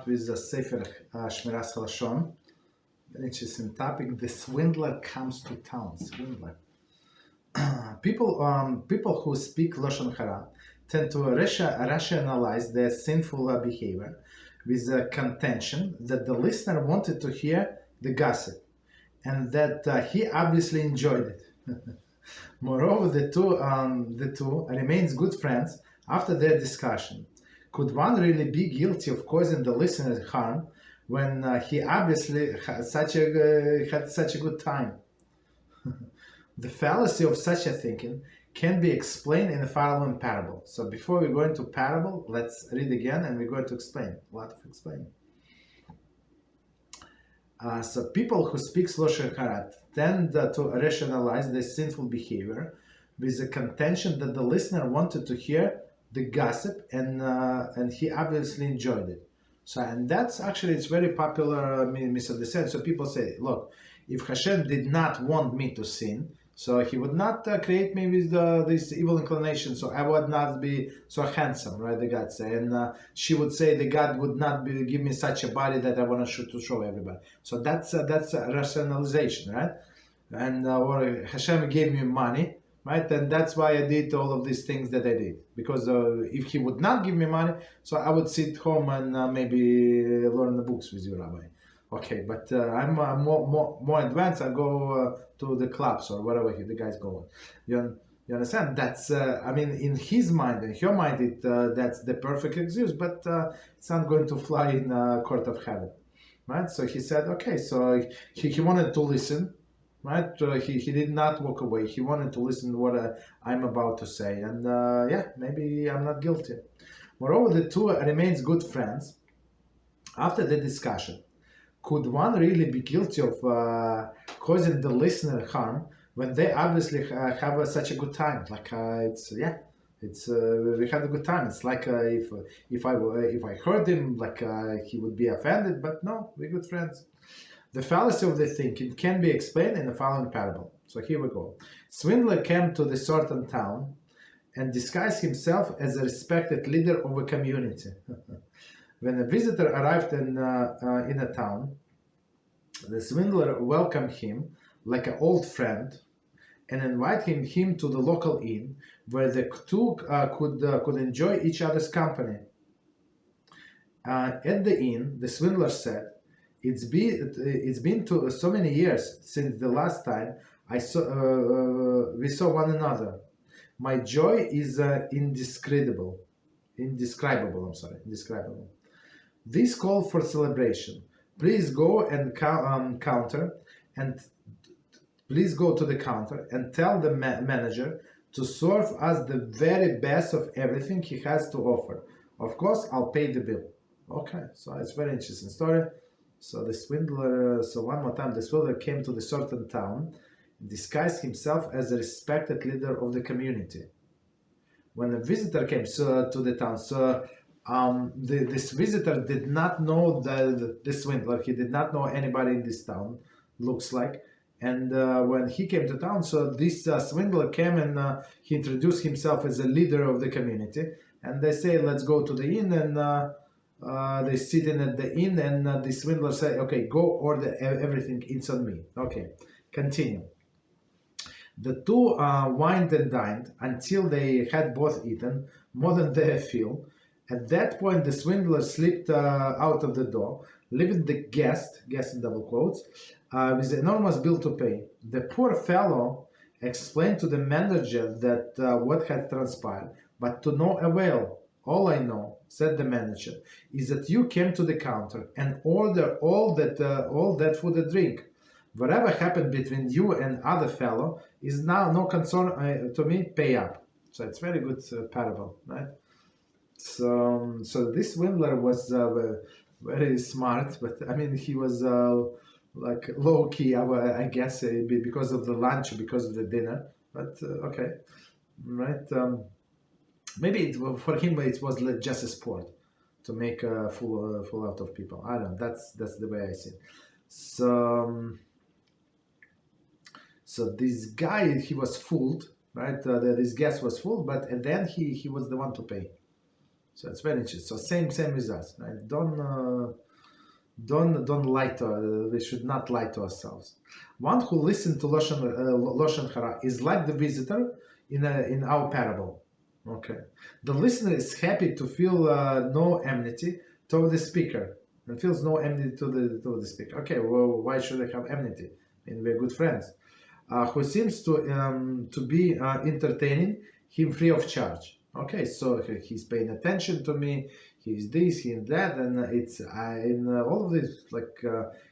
out with the Sefer Shmiras Haloshon. Very interesting topic. The swindler comes to town. Swindler. People who speak Lashon Hara tend to rationalize their sinful behavior with the contention that the listener wanted to hear the gossip and that he obviously enjoyed it. Moreover, the two remains good friends after their discussion. Could one really be guilty of causing the listener harm when he obviously had such a good time? The fallacy of such a thinking can be explained in the following parable. So before we go into parable, let's read again and we're going to explain. A lot of explaining. So people who speak Lashon Hara tend to rationalize their sinful behavior with the contention that the listener wanted to hear the gossip and he obviously enjoyed it. So, and that's actually, it's very popular misunderstanding. So people say, look, if Hashem did not want me to sin, so he would not create me with this evil inclination, so I would not be so handsome, right? The God say, and she would say the God would not give me such a body that I want to show everybody. So that's a rationalization, right? And or Hashem gave me money, right? And that's why I did all of these things that I did. Because if he would not give me money, so I would sit home and maybe learn the books with you, Rabbi. Okay, but I'm more advanced. I go to the clubs or whatever the guys go. You understand? That's I mean, in his mind, in your mind, that's the perfect excuse, but it's not going to fly in court of heaven, right? So he said, okay. So he wanted to listen, right? He did not walk away. He wanted to listen to what I'm about to say, and yeah, maybe I'm not guilty. Moreover, the two remains good friends after the discussion. Could one really be guilty of causing the listener harm when they obviously have such a good time? Like we had a good time. It's like if I heard him, like he would be offended. But no, we're good friends. The fallacy of the thinking can be explained in the following parable. So here we go. Swindler came to the certain town and disguised himself as a respected leader of a community. When a visitor arrived in a town, the swindler welcomed him like an old friend and invited him to the local inn where the two could enjoy each other's company. At the inn, the swindler said, It's been so many years since the last time we saw one another. My joy is indescribable. This call for celebration. Please go and please go to the counter and tell the manager to serve us the very best of everything he has to offer. Of course, I'll pay the bill. Okay, so it's a very interesting story. So the swindler, one more time, the swindler came to the certain town, disguised himself as a respected leader of the community. When a visitor came to the town, this visitor did not know the swindler. He did not know anybody in this town, looks like. And when he came to town, so this swindler came and he introduced himself as a leader of the community. And they say, let's go to the inn, and they sit in at the inn, and the swindler say, okay, go order everything, it's on me. Okay, continue. The two wined and dined until they had both eaten more than they feel. At that point, the swindler slipped out of the door, leaving the guest in double quotes, with an enormous bill to pay. The poor fellow explained to the manager that what had transpired, but to no avail. All I know, said the manager, is that you came to the counter and ordered all that food and drink. Whatever happened between you and other fellow is now no concern to me. Pay up. So it's very good parable, right? So this swindler was very smart, but I mean he was like low key, I guess, because of the lunch, because of the dinner. But okay, right? Maybe for him it was just a sport to make a fool out of people. I don't know. That's the way I see it. So this guy, he was fooled, right? This guest was fooled, but then he was the one to pay. So it's very interesting. So same with us. Right? Don't lie to. We should not lie to ourselves. One who listens to Lashon Hara is like the visitor in our parable. Okay, the listener is happy to feel no enmity toward the speaker, and feels no enmity to the speaker. Okay, well, why should I have enmity? I mean, we're good friends. Who seems to be entertaining him free of charge. Okay, so he's paying attention to me. He's this, he's that, and it's in all of this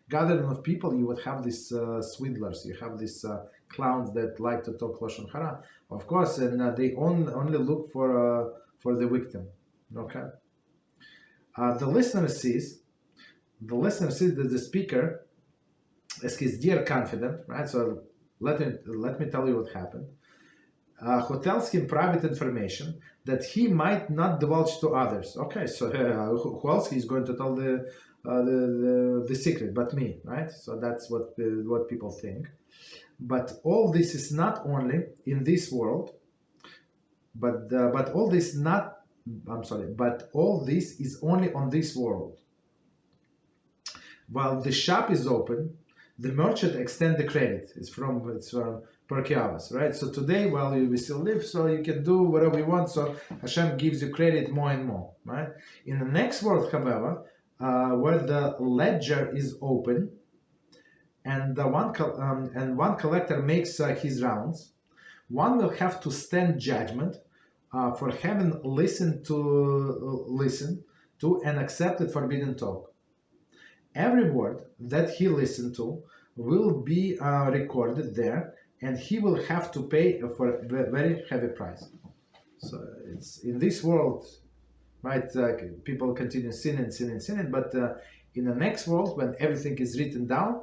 gathering of people. You would have these swindlers. You have these clowns that like to talk Lashon Hara, of course, and they only look for the victim. Okay. The listener sees that the speaker is his dear confidant, right? So let me tell you what happened. Who tells him private information that he might not divulge to others. Okay, so who else he's going to tell the secret but me, right? So that's what people think. But all this is not only in this world, but all this is only on this world. While the shop is open, the merchant extend the credit. It's from Perkei Avos, right? So today, while we still live, so you can do whatever you want. So Hashem gives you credit more and more, right? In the next world, however, where the ledger is open, and one collector makes his rounds, one will have to stand judgment for having listened to and accepted forbidden talk. Every word that he listened to will be recorded there, and he will have to pay for a very heavy price. So it's in this world, right? People continue sinning, but in the next world, when everything is written down,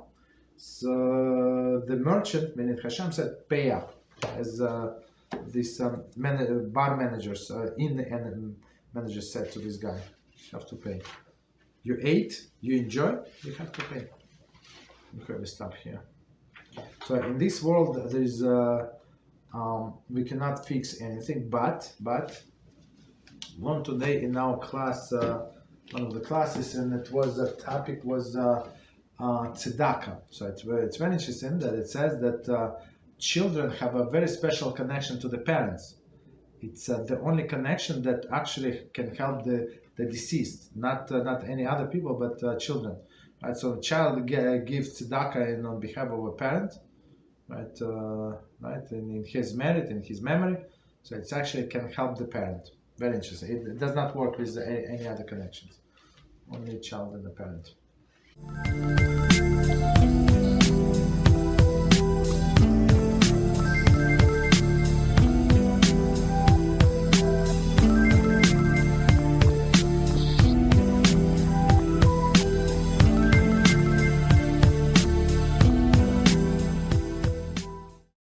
so the merchant, meaning Hashem, said, "Pay up," as these bar managers and managers said to this guy, "You have to pay. You ate, you enjoy, you have to pay." Okay, we stop here. So in this world, there is we cannot fix anything, but one today in our class, one of the classes, and it was the topic was tzedakah. So it's very interesting that it says that children have a very special connection to the parents. It's the only connection that actually can help the deceased, not any other people, but children. Right, so a child gives tzedakah on behalf of a parent, right? And in his merit, in his memory, so it's actually can help the parent. Very interesting. It does not work with any other connections. Only child and the parent.